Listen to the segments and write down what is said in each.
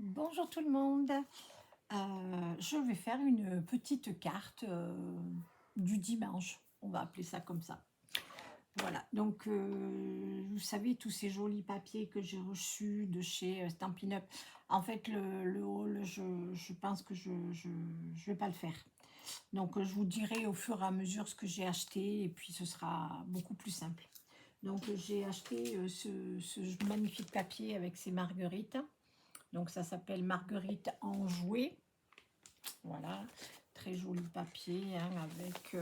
Bonjour tout le monde. Je vais faire une petite carte du dimanche. On va appeler ça comme ça. Voilà. Donc, vous savez, tous ces jolis papiers que j'ai reçus de chez Stampin' Up. En fait, le haul, je pense que je vais pas le faire. Donc, je vous dirai au fur et à mesure ce que j'ai acheté et puis ce sera beaucoup plus simple. Donc, j'ai acheté ce magnifique papier avec ces marguerites. Donc ça s'appelle Marguerite Enjouée. Voilà, très joli papier hein, avec,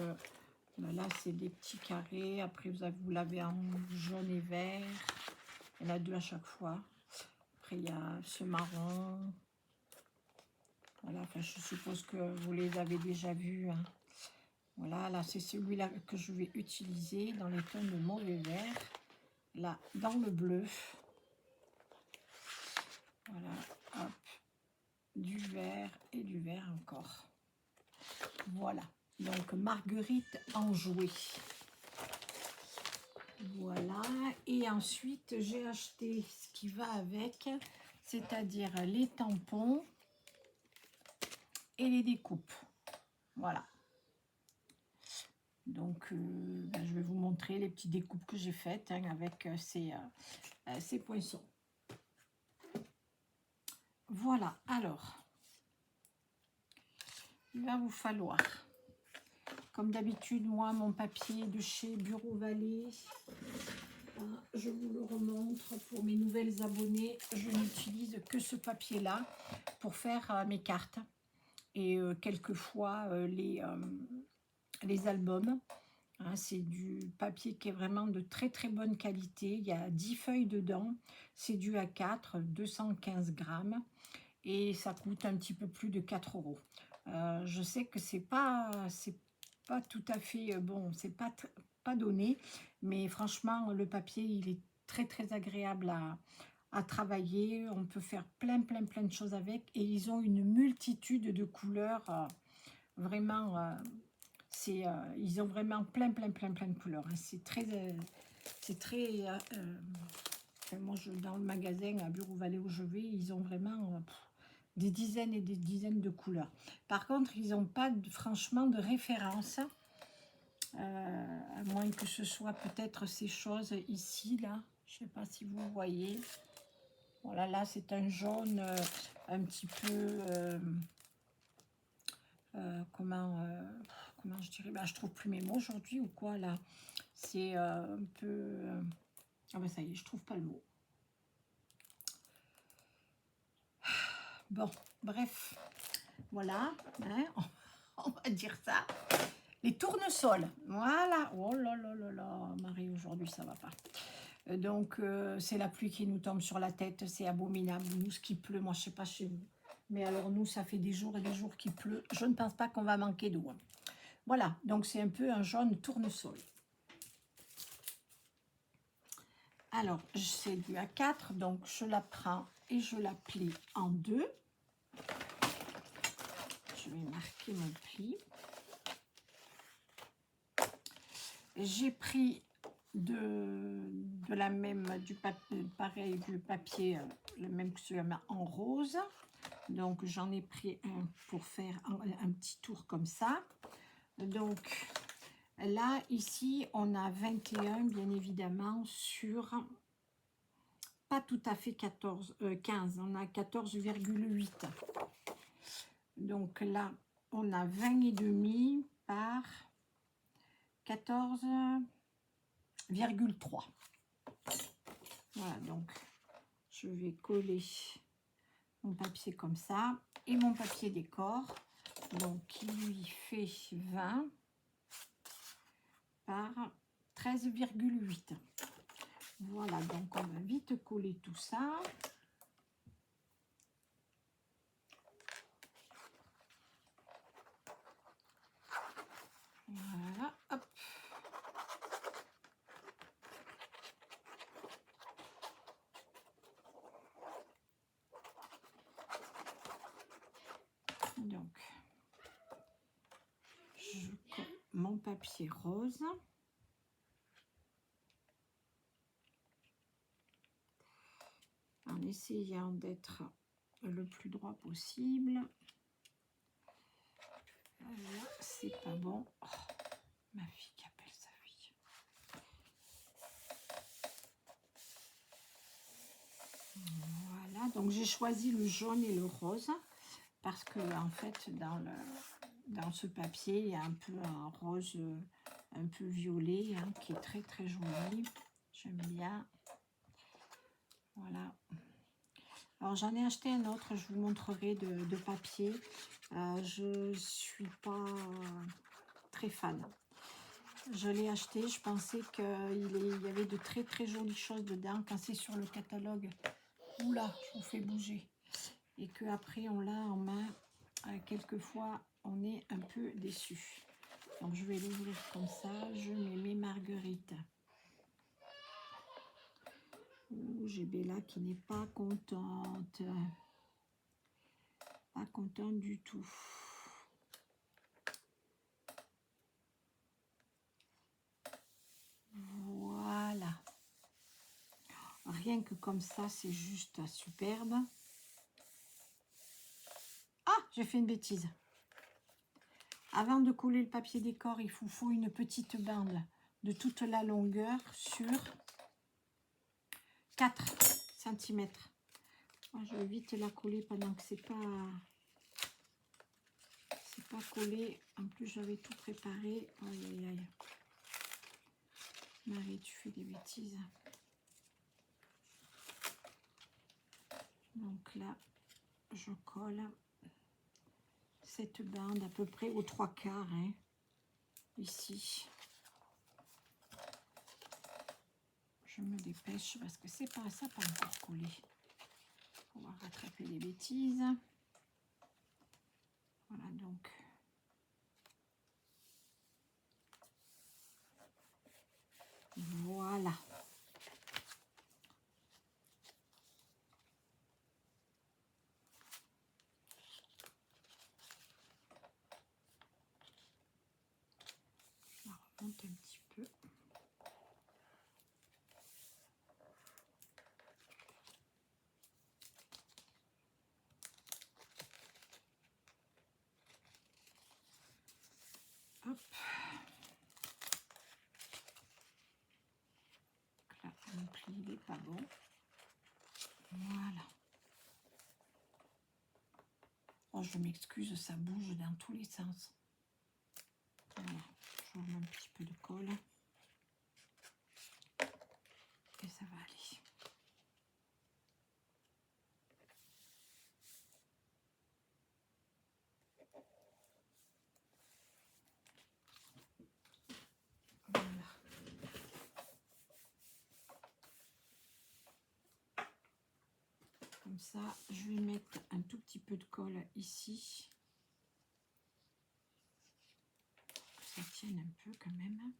ben là c'est des petits carrés. Après vous l'avez en jaune et vert. Il y en a deux à chaque fois. Après il y a ce marron. Voilà, enfin je suppose que vous les avez déjà vus. Hein. Voilà, là c'est celui-là que je vais utiliser dans les tons de mauvais vert. Là, dans le bleu. Voilà, hop. Du vert et du vert encore. Voilà, donc Marguerite Enjouée. Voilà, et ensuite j'ai acheté ce qui va avec, c'est-à-dire les tampons et les découpes. Voilà. Donc, je vais vous montrer les petites découpes que j'ai faites hein, avec ces poinçons. Voilà, alors, il va vous falloir, comme d'habitude, moi, mon papier de chez Bureau Vallée. Je vous le remontre pour mes nouvelles abonnées. Je n'utilise que ce papier-là pour faire mes cartes et quelquefois les albums. Hein, c'est du papier qui est vraiment de très très bonne qualité. Il y a 10 feuilles dedans. C'est du A4, 215 grammes et ça coûte un petit peu plus de 4 euros. Je sais que c'est pas tout à fait bon, c'est pas donné, mais franchement le papier il est très très agréable à travailler. On peut faire plein de choses avec et ils ont une multitude de couleurs vraiment ils ont vraiment plein de couleurs hein. C'est très moi dans le magasin à Bureau Vallée où je vais, ils ont vraiment des dizaines et des dizaines de couleurs. Par contre, ils n'ont pas franchement de référence, à moins que ce soit peut-être ces choses ici, là. Je ne sais pas si vous voyez. Voilà, là, c'est un jaune un petit peu... comment je dirais, je trouve plus mes mots aujourd'hui ou quoi, là. C'est un peu... ah ben ça y est, je trouve pas le mot. Bon, bref. Voilà, hein, on va dire ça. Les tournesols, voilà. Oh là là là là, Marie, aujourd'hui, ça va pas. Donc, c'est la pluie qui nous tombe sur la tête, c'est abominable. Nous, ce qui pleut, moi, je sais pas chez vous. Mais alors, nous, ça fait des jours et des jours qu'il pleut. Je ne pense pas qu'on va manquer d'eau. Hein. Voilà, donc c'est un peu un jaune tournesol. Alors, c'est du A4, donc je la prends et je la plie en deux. Je vais marquer mon pli. J'ai pris du papier, pareil, du papier, le même que celui-là en rose. Donc, j'en ai pris un pour faire un petit tour comme ça. Donc, là, ici, on a 21, bien évidemment, sur... Pas tout à fait 15, on a 14,8. Donc là, on a 20,5 par 14,3. Voilà, donc je vais coller mon papier comme ça et mon papier décor, donc qui lui fait 20 par 13,8. Voilà, donc on va vite coller tout ça. Voilà, hop. Donc, je colle mon papier rose. En essayant d'être le plus droit possible. Là, c'est pas bon. Oh, ma fille qui appelle sa fille. Voilà, donc j'ai choisi le jaune et le rose parce que en fait dans ce papier il y a un peu un rose un peu violet hein, qui est très très joli. J'aime bien. Voilà. Alors j'en ai acheté un autre, je vous montrerai de papier. Je suis pas très fan. Je l'ai acheté, je pensais qu'il y avait de très très jolies choses dedans. Quand c'est sur le catalogue, oula, je vous fais bouger. Et qu'après on l'a en main, quelquefois on est un peu déçu. Donc je vais l'ouvrir comme ça, je mets mes marguerites. J'ai Bella qui n'est pas contente. Pas contente du tout. Voilà. Rien que comme ça, c'est juste superbe. Ah, j'ai fait une bêtise. Avant de coller le papier décor, il vous faut une petite bande de toute la longueur sur 4 cm. Moi, je vais vite la coller pendant que c'est pas collé. En plus, j'avais tout préparé. Aïe, aïe, aïe. Marie, tu fais des bêtises. Donc là, je colle cette bande à peu près aux 3/4 hein, ici. Je me dépêche parce que c'est pas ça, pas encore collé. On va rattraper les bêtises. Voilà donc. Voilà. Je remonte un petit peu. Hop. Là, mon pli n'est pas bon. Voilà. Oh, je m'excuse, ça bouge dans tous les sens. Voilà. Je remets un petit peu de colle. Et ça va aller. Voilà. Comme ça, je vais mettre un tout petit peu de colle ici. Que ça tienne un peu quand même.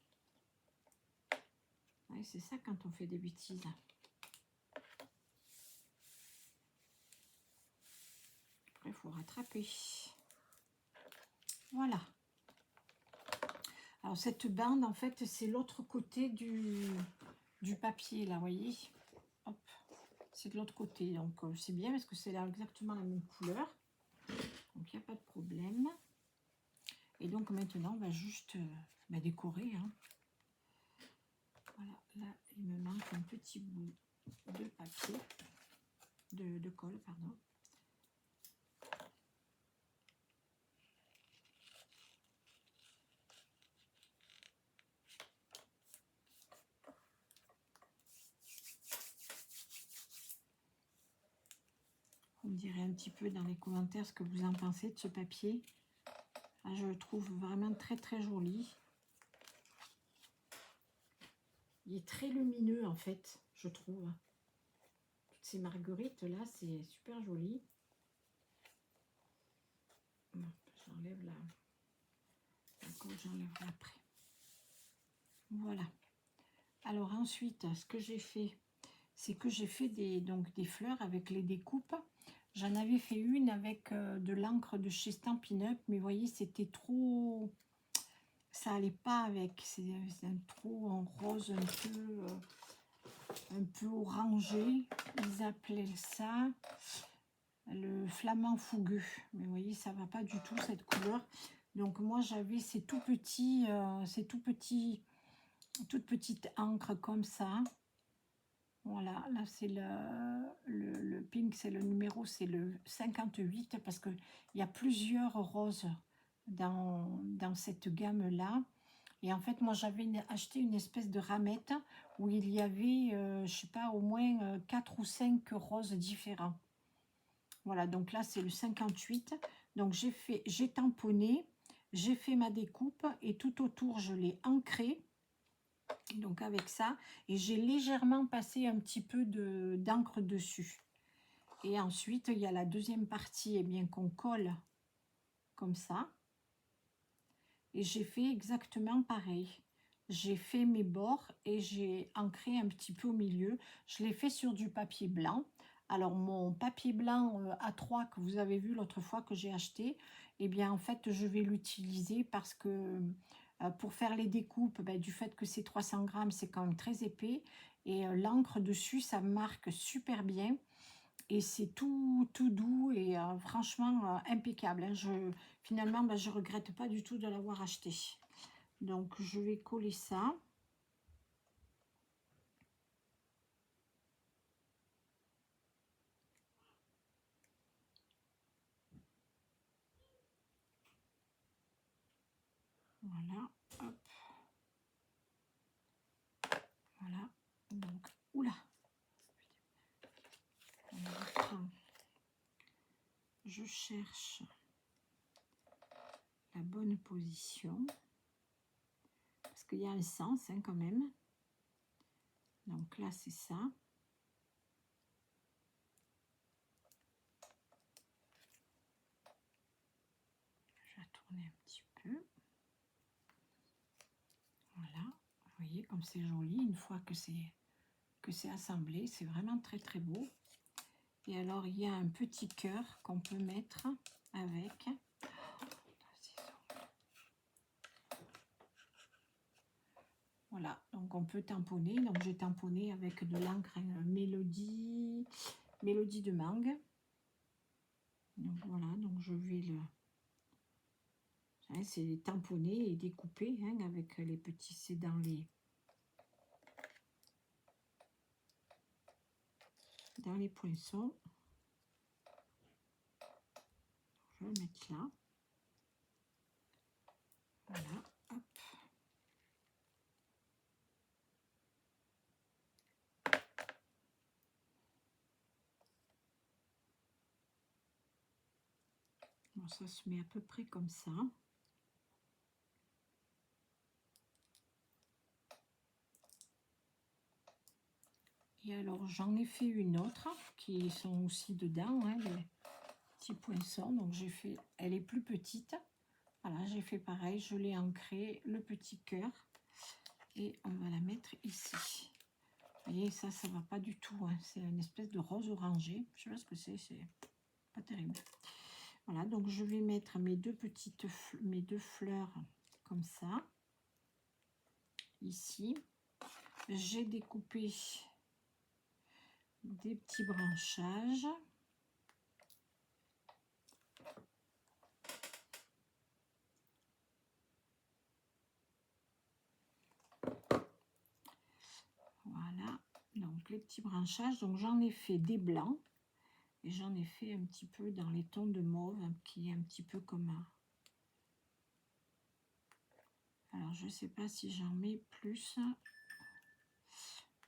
Ouais, c'est ça quand on fait des bêtises. Après, il faut rattraper. Voilà. Alors, cette bande, en fait, c'est l'autre côté du papier, là, vous voyez. Hop. C'est de l'autre côté. Donc, c'est bien parce que c'est exactement la même couleur. Donc, il n'y a pas de problème. Et donc, maintenant, on va juste décorer. Hein. Voilà. Là, il me manque un petit bout de papier. De colle, pardon. Vous me direz un petit peu dans les commentaires ce que vous en pensez de ce papier. Ah, je le trouve vraiment très très joli. Il est très lumineux en fait, je trouve. Toutes ces marguerites là, c'est super joli. J'enlève la colle, j'enlèverai après. Voilà. Alors ensuite, ce que j'ai fait, c'est que j'ai fait des fleurs avec les découpes. J'en avais fait une avec de l'encre de chez Stampin' Up, mais vous voyez, c'était trop... Ça allait pas avec. C'est un trop en rose, un peu orangé. Ils appelaient ça... le flamand fougueux. Mais vous voyez, ça va pas du tout cette couleur. Donc moi j'avais ces tout petits, toute petite encre comme ça. Voilà, là c'est le pink, c'est le numéro, c'est le 58 parce qu'il y a plusieurs roses dans cette gamme-là. Et en fait, moi j'avais acheté une espèce de ramette où il y avait, je sais pas, au moins 4 ou 5 roses différents. Voilà, donc là c'est le 58. Donc j'ai tamponné, j'ai fait ma découpe et tout autour je l'ai ancré. Donc avec ça, et j'ai légèrement passé un petit peu d'encre dessus. Et ensuite, il y a la deuxième partie, et bien qu'on colle comme ça. Et j'ai fait exactement pareil. J'ai fait mes bords et j'ai ancré un petit peu au milieu. Je l'ai fait sur du papier blanc. Alors mon papier blanc A3 que vous avez vu l'autre fois que j'ai acheté, eh bien en fait je vais l'utiliser parce que pour faire les découpes, ben, du fait que c'est 300 grammes, c'est quand même très épais. Et l'encre dessus, ça marque super bien. Et c'est tout doux et franchement impeccable. Hein. Finalement, ben, je ne regrette pas du tout de l'avoir acheté. Donc, je vais coller ça. Voilà, hop. Voilà. Donc, oula. Je cherche la bonne position. Parce qu'il y a un sens hein, quand même. Donc là, c'est ça. Je vais tourner un petit peu. Voilà. Vous voyez comme c'est joli une fois que c'est assemblé. C'est vraiment très très beau. Et alors, il y a un petit cœur qu'on peut mettre avec. Voilà, donc on peut tamponner. Donc, j'ai tamponné avec de l'encre Mélodie de mangue. Donc, voilà, donc je vais le... Hein, c'est tamponné et découpé hein, avec les petits... C'est dans les poinçons. Je vais le mettre là. Voilà, hop. Bon, ça se met à peu près comme ça. Et alors, j'en ai fait une autre qui sont aussi dedans, hein, les petits poinçons. Donc, j'ai fait, elle est plus petite. Voilà, j'ai fait pareil, je l'ai ancré, le petit cœur. Et on va la mettre ici. Vous voyez, ça va pas du tout. Hein. C'est une espèce de rose orangé. Je sais pas ce que c'est pas terrible. Voilà, donc je vais mettre mes deux fleurs comme ça. Ici. J'ai découpé des petits branchages. Voilà, donc les petits branchages. Donc j'en ai fait des blancs et j'en ai fait un petit peu dans les tons de mauve qui est un petit peu comme un... Alors je sais pas si j'en mets plus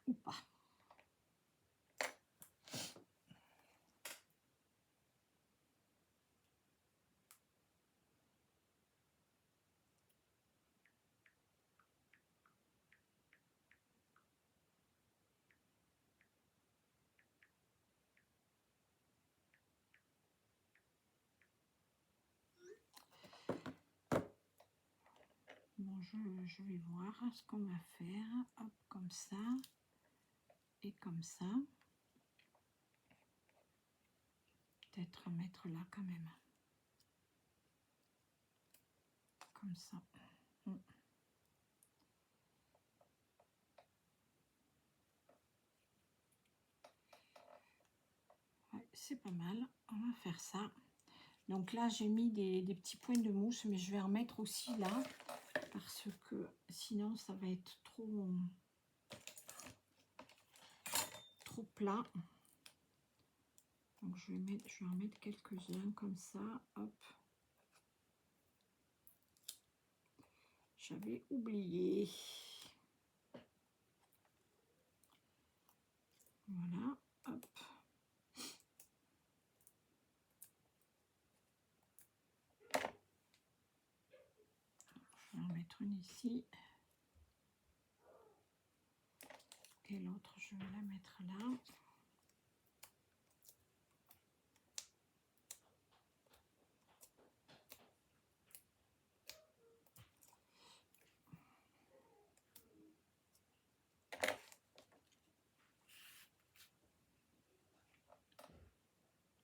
ou pas. Bon, je vais voir ce qu'on va faire. Hop, comme ça et comme ça. Peut-être mettre là quand même. Comme ça. Ouais, c'est pas mal. On va faire ça. Donc là, j'ai mis des petits points de mousse, mais je vais en mettre aussi là, parce que sinon, ça va être trop plat. Donc je vais en mettre quelques-uns comme ça. Hop. J'avais oublié. Voilà. Hop. Je vais en mettre une ici. Et l'autre, je vais la mettre là.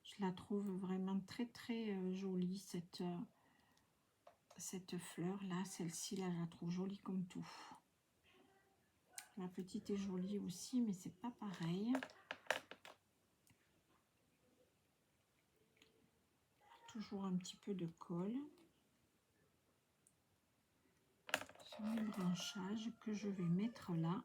Je la trouve vraiment très très jolie, cette fleur là. Celle-ci là, je la trouve jolie comme tout. La petite est jolie aussi, mais c'est pas pareil. Toujours un petit peu de colle sur les branchages que je vais mettre là.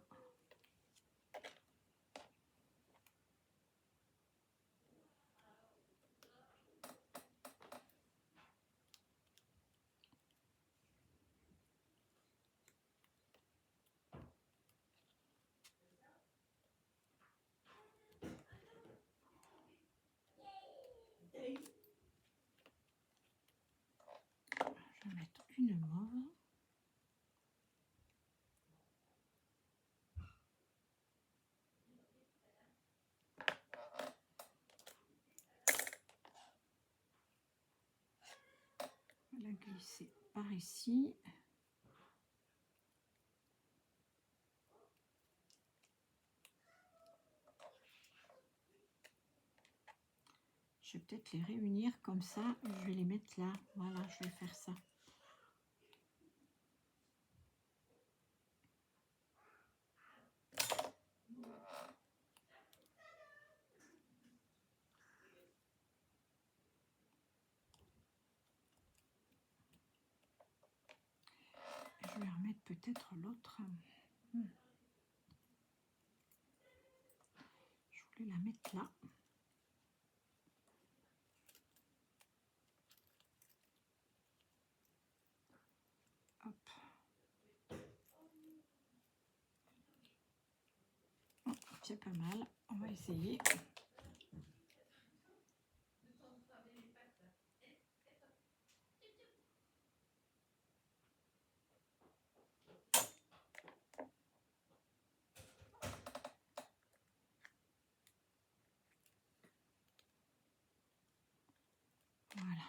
Je vais mettre une mauve. On va la glisser par ici. Je vais peut-être les réunir comme ça. Je vais les mettre là. Voilà, je vais faire ça. Je vais remettre peut-être l'autre. Je voulais la mettre là. Hop. C'est pas mal. On va essayer. Voilà.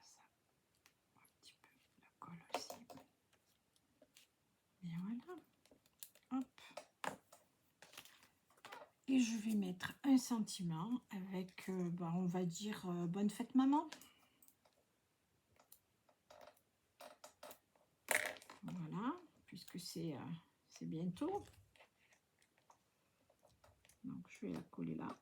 Ça, un petit peu la colle aussi. Et voilà. Hop. Et je vais mettre un sentiment avec, on va dire, bonne fête maman. Voilà, puisque c'est bientôt. Donc je vais la coller là.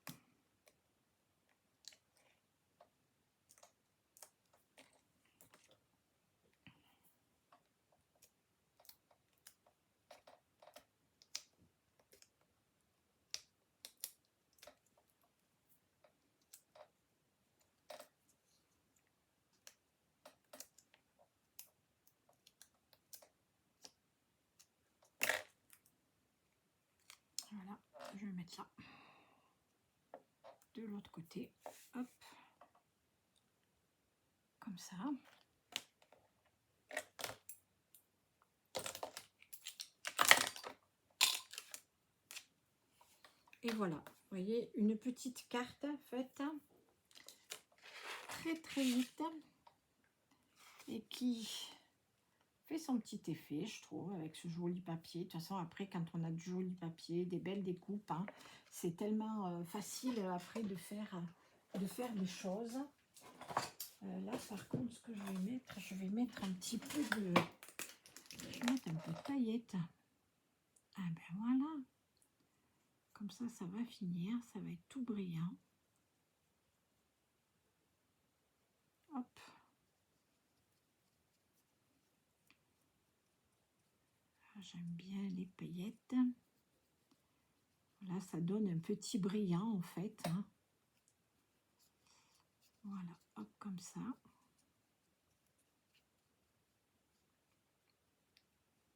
Voilà, je vais mettre ça de l'autre côté. Hop, comme ça. Et voilà, vous voyez, une petite carte faite très très vite et qui fait son petit effet, je trouve, avec ce joli papier. De toute façon, après, quand on a du joli papier, des belles découpes, hein, c'est tellement facile après de faire des choses. Là, par contre, ce que je vais mettre un petit peu de... Je vais mettre un peu de paillettes. Ah ben voilà. Comme ça va finir. Ça va être tout brillant. Hop. J'aime bien les paillettes. Voilà, ça donne un petit brillant en fait. Hein. Voilà, hop, comme ça.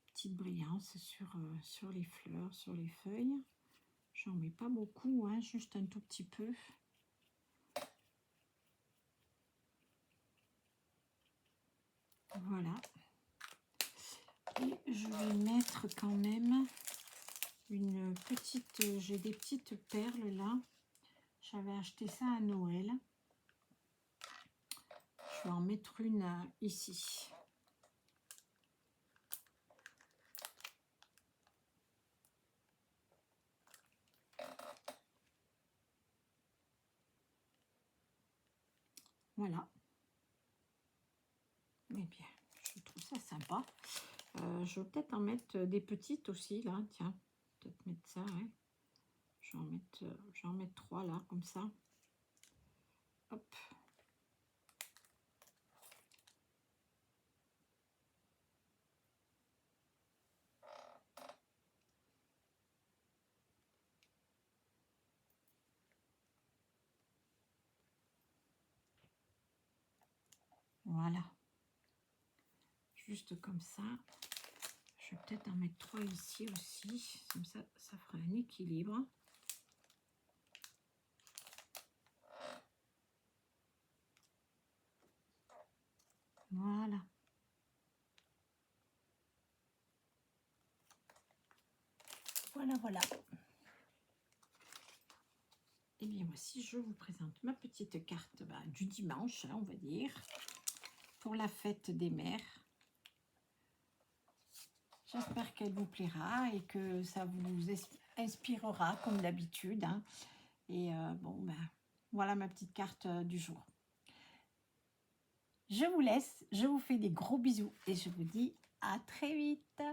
Petite brillance sur les fleurs, sur les feuilles. J'en mets pas beaucoup, hein, juste un tout petit peu. Voilà. Et je vais mettre quand même une petite... J'ai des petites perles là. J'avais acheté ça à Noël. Je vais en mettre une ici. Voilà. Eh bien, je trouve ça sympa. Je vais peut-être en mettre des petites aussi, là. Tiens, peut-être mettre ça, ouais. Je vais en mettre 3, là, comme ça. Hop. Voilà. Juste comme ça. Je vais peut-être en mettre 3 ici aussi. Comme ça, ça fera un équilibre. Voilà. Voilà, voilà. Et bien voici, je vous présente ma petite carte du dimanche, hein, on va dire, pour la fête des mères. J'espère qu'elle vous plaira et que ça vous inspirera comme d'habitude. Hein. Et bon, voilà ma petite carte du jour. Je vous laisse, je vous fais des gros bisous et je vous dis à très vite.